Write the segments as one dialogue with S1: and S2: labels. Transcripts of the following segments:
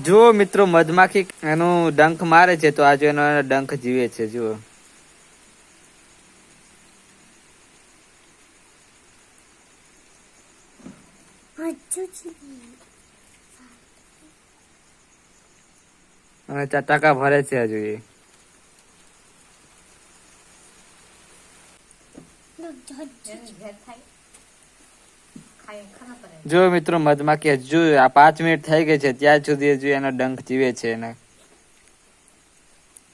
S1: જુઓ મિત્રો, મધમાખી એનું ડંખ મારે છે તો આજે એનો ડંખ જીવે છે. જુઓ, અને ચટાકા ભરે છે હજુ એ. જો મિત્રો, મધમાખી હજુ આ 5 મિનિટ થઈ ગઈ છે ત્યાં સુધી હજુ એનો ડંખ જીવે છે. એને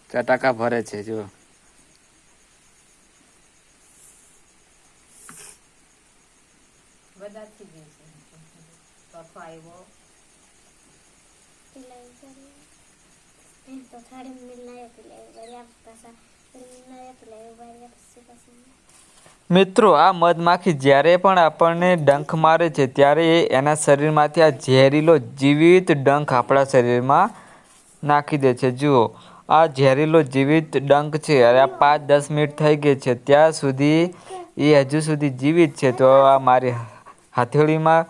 S1: ચટાકા ભરે છે. જો મિત્રો, આ મધમાખી જ્યારે પણ આપણને ડંખ મારે છે ત્યારે એના શરીરમાંથી આ ઝેરીલો જીવિત ડંખ આપણા શરીરમાં નાખી દે છે. જુઓ, આ ઝેરીલો જીવિત ડંખ છે. આ 5-10 મિનિટ થઈ ગઈ છે ત્યાં સુધી એ હજુ સુધી જીવિત છે. તો આ મારી હથેળીમાં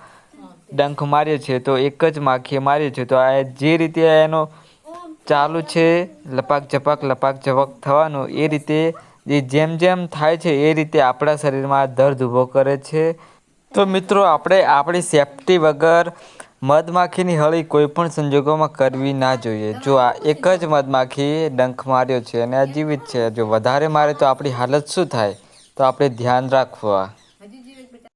S1: ડંખ માર્યો છે તો એક જ માખીએ માર્યો છે. તો આ જે રીતે એનો ચાલુ છે લપાક ઝપક થવાનું, એ રીતે જેમ જેમ થાય છે એ રીતે આપણા શરીરમાં દર્દ ઊભો કરે છે. તો મિત્રો, આપણે આપણી સેફટી વગર મધમાખીની હળી કોઈ પણ સંજોગોમાં કરવી ના જોઈએ. જો આ એક જ મધમાખી ડંખ માર્યો છે અને આ જીવિત છે. જો વધારે મારે તો આપણી હાલત શું થાય, તો આપણે ધ્યાન રાખવું.